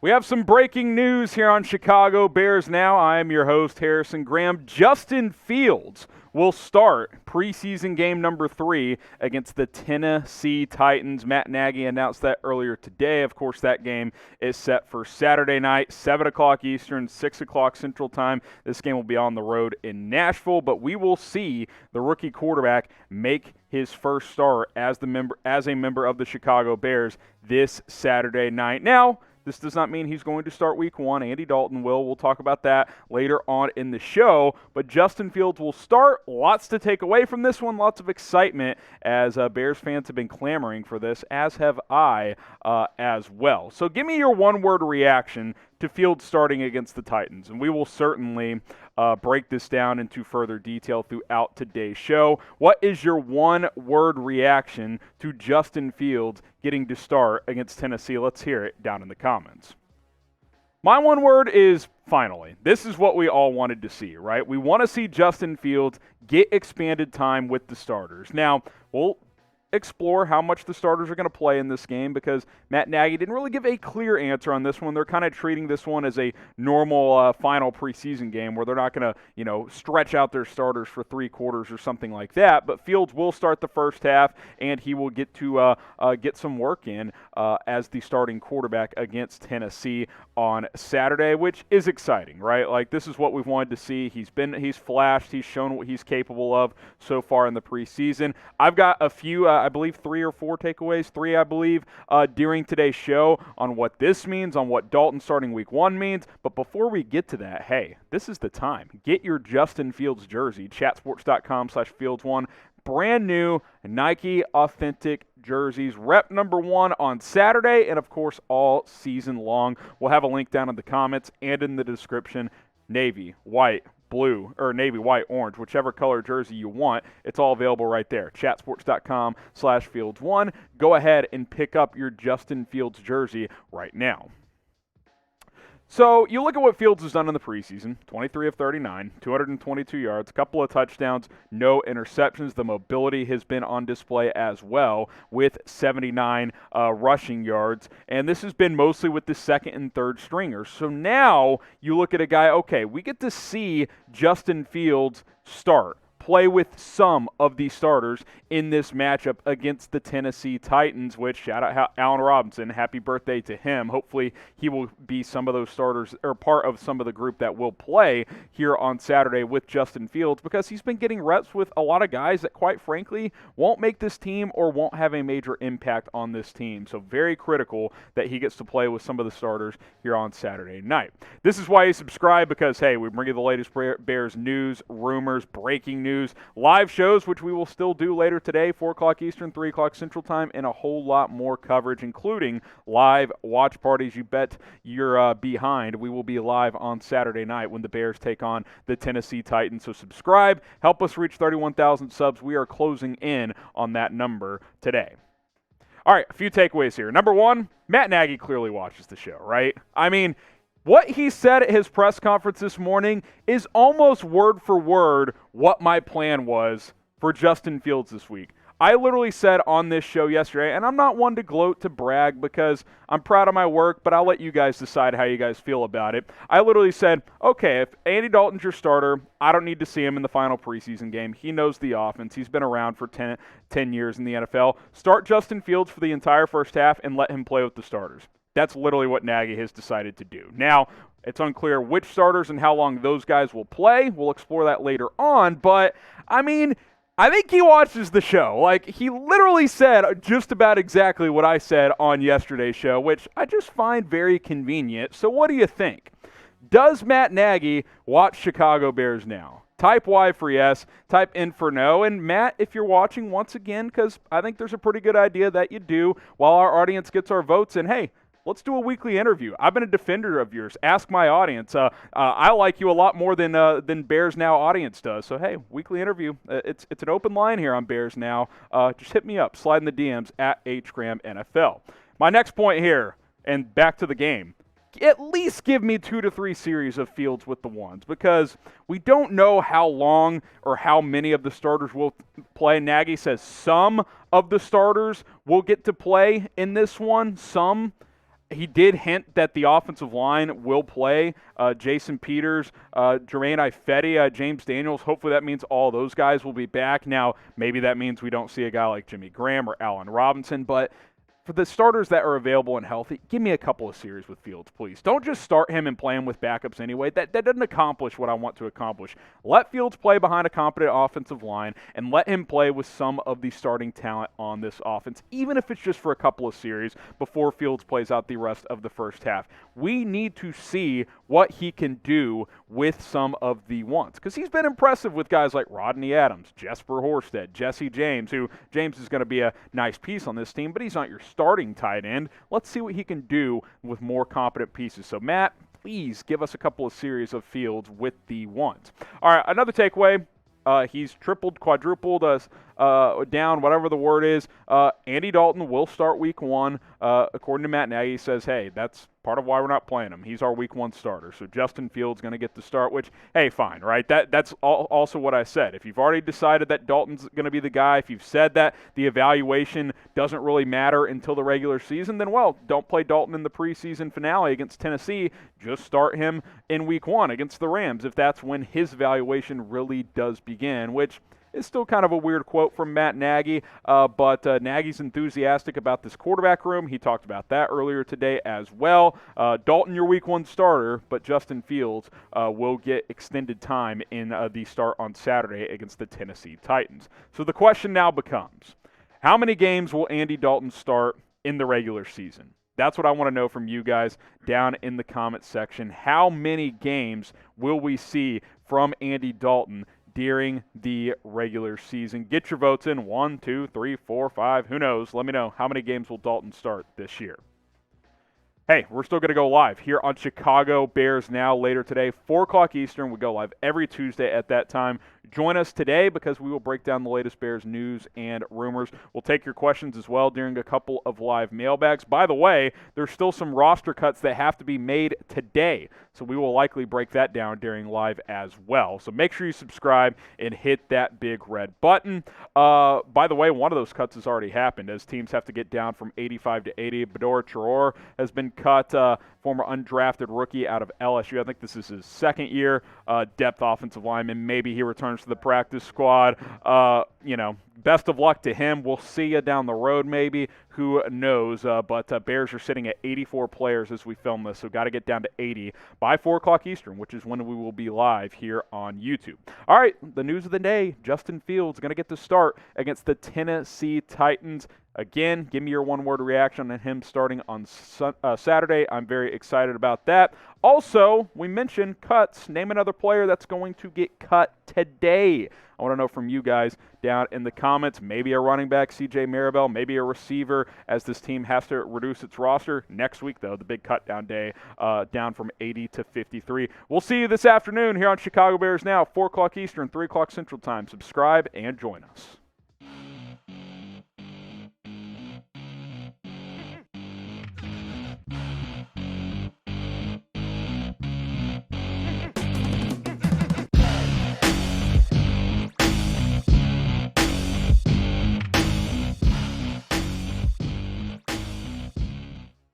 We have some breaking news here on Chicago Bears Now. I am your host, Harrison Graham. Justin Fields will start preseason game number 3 against the Tennessee Titans. Matt Nagy announced that earlier today. Of course, that game is set for Saturday night, 7 o'clock Eastern, 6 o'clock Central Time. This game will be on the road in Nashville, but we will see the rookie quarterback make his first start as a member of the Chicago Bears this Saturday night. Now, this does not mean he's going to start week 1. Andy Dalton will. We'll talk about that later on in the show. But Justin Fields will start. Lots to take away from this one. Lots of excitement as Bears fans have been clamoring for this, as have I as well. So give me your one-word reaction to Fields starting against the Titans. And we will certainly break this down into further detail throughout today's show. What is your one-word reaction to Justin Fields getting to start against Tennessee? Let's hear it down in the comments. My one word is finally. This is what we all wanted to see, right? We want to see Justin Fields get expanded time with the starters. Now, we'll explore how much the starters are going to play in this game because Matt Nagy didn't really give a clear answer on this one. They're kind of treating this one as a normal final preseason game where they're not going to, stretch out their starters for 3 quarters or something like that. But Fields will start the first half, and he will get to get some work in as the starting quarterback against Tennessee on Saturday, which is exciting, right? Like, this is what we've wanted to see. He's flashed. He's shown what he's capable of so far in the preseason. I've got a few I believe 3 or 4 takeaways, 3 I believe, during today's show on what this means, on what Dalton starting week 1 means. But before we get to that, hey, this is the time. Get your Justin Fields jersey, chatsports.com/Fields1. Brand new Nike Authentic jerseys. Rep number 1 on Saturday and, of course, all season long. We'll have a link down in the comments and in the description. Navy, white, blue, or navy, white, orange, whichever color jersey you want. It's all available right there. chatsports.com/Fields1. Go ahead and pick up your Justin Fields jersey right now. So you look at what Fields has done in the preseason, 23 of 39, 222 yards, a couple of touchdowns, no interceptions. The mobility has been on display as well with 79 rushing yards. And this has been mostly with the second and third stringers. So now you look at a guy, okay, we get to see Justin Fields start, play with some of these starters in this matchup against the Tennessee Titans, which, shout out Allen Robinson, happy birthday to him. Hopefully he will be some of those starters or part of some of the group that will play here on Saturday with Justin Fields, because he's been getting reps with a lot of guys that, quite frankly, won't make this team or won't have a major impact on this team. So very critical that he gets to play with some of the starters here on Saturday night. This is why you subscribe, because, hey, we bring you the latest Bears news, rumors, breaking news, live shows, which we will still do later today, 4 o'clock Eastern, 3 o'clock Central Time, and a whole lot more coverage, including live watch parties. You bet you're behind. We will be live on Saturday night when the Bears take on the Tennessee Titans. So subscribe. Help us reach 31,000 subs. We are closing in on that number today. All right, a few takeaways here. Number 1, Matt Nagy clearly watches the show, right? I mean, what he said at his press conference this morning is almost word for word what my plan was for Justin Fields this week. I literally said on this show yesterday, and I'm not one to gloat, to brag, because I'm proud of my work, but I'll let you guys decide how you guys feel about it. I literally said, okay, if Andy Dalton's your starter, I don't need to see him in the final preseason game. He knows the offense. He's been around for 10 years in the NFL. Start Justin Fields for the entire first half and let him play with the starters. That's literally what Nagy has decided to do. Now, it's unclear which starters and how long those guys will play. We'll explore that later on. But, I mean, I think he watches the show. Like, he literally said just about exactly what I said on yesterday's show, which I just find very convenient. So what do you think? Does Matt Nagy watch Chicago Bears Now? Type Y for yes, type N for no. And Matt, if you're watching, once again, because I think there's a pretty good idea that you do, while our audience gets our votes in, hey, let's do a weekly interview. I've been a defender of yours. Ask my audience. I like you a lot more than Bears Now audience does. So, hey, weekly interview. It's an open line here on Bears Now. Just hit me up. Slide in the DMs at HGramNFL. My next point here, and back to the game. At least give me 2 to 3 series of Fields with the ones, because we don't know how long or how many of the starters will play. Nagy says some of the starters will get to play in this one. Some. He did hint that the offensive line will play. Jason Peters, Jermaine Ifedi, James Daniels. Hopefully that means all those guys will be back. Now, maybe that means we don't see a guy like Jimmy Graham or Allen Robinson, but for the starters that are available and healthy, give me a couple of series with Fields, please. Don't just start him and play him with backups anyway. That doesn't accomplish what I want to accomplish. Let Fields play behind a competent offensive line, and let him play with some of the starting talent on this offense, even if it's just for a couple of series before Fields plays out the rest of the first half. We need to see what he can do with some of the ones, because he's been impressive with guys like Rodney Adams, Jesper Horsted, Jesse James, who James is going to be a nice piece on this team, but he's not your starting tight end. Let's see what he can do with more competent pieces. So, Matt, please give us a couple of series of Fields with the ones. All right, another takeaway. He's tripled, quadrupled us down, whatever the word is. Andy Dalton will start week 1. According to Matt Nagy, he says, hey, that's part of why we're not playing him. He's our week 1 starter. So Justin Fields going to get the start, which, hey, fine, right? That's also what I said. If you've already decided that Dalton's going to be the guy, if you've said that the evaluation doesn't really matter until the regular season, then, well, don't play Dalton in the preseason finale against Tennessee. Just start him in week 1 against the Rams if that's when his evaluation really does begin, which is still kind of a weird quote from Matt Nagy, but Nagy's enthusiastic about this quarterback room. He talked about that earlier today as well. Dalton, your week 1 starter, but Justin Fields will get extended time in the start on Saturday against the Tennessee Titans. So the question now becomes, how many games will Andy Dalton start in the regular season? That's what I want to know from you guys down in the comment section. How many games will we see from Andy Dalton during the regular season? Get your votes in. 1, 2, 3, 4, 5. Who knows? Let me know how many games will Dalton start this year. Hey, we're still going to go live here on Chicago Bears Now later today, 4 o'clock Eastern. We go live every Tuesday at that time. Join us today because we will break down the latest Bears news and rumors. We'll take your questions as well during a couple of live mailbags. By the way, there's still some roster cuts that have to be made today, so we will likely break that down during live as well. So make sure you subscribe and hit that big red button. By the way, one of those cuts has already happened as teams have to get down from 85 to 80. Bador Chiror has been cut, former undrafted rookie out of LSU. I think this is his second year, depth offensive lineman. Maybe he returns to the practice squad. Best of luck to him. We'll see you down the road maybe. Who knows? But Bears are sitting at 84 players as we film this, so got to get down to 80 by 4 o'clock Eastern, which is when we will be live here on YouTube. All right, the news of the day, Justin Fields going to get the start against the Tennessee Titans. Again, give me your one-word reaction on him starting on Saturday. I'm very excited about that. Also, we mentioned cuts. Name another player that's going to get cut today. I want to know from you guys down in the comments. Maybe a running back, C.J. Maribel, maybe a receiver, as this team has to reduce its roster. Next week, though, the big cut down day, down from 80 to 53. We'll see you this afternoon here on Chicago Bears Now, 4 o'clock Eastern, 3 o'clock Central Time. Subscribe and join us.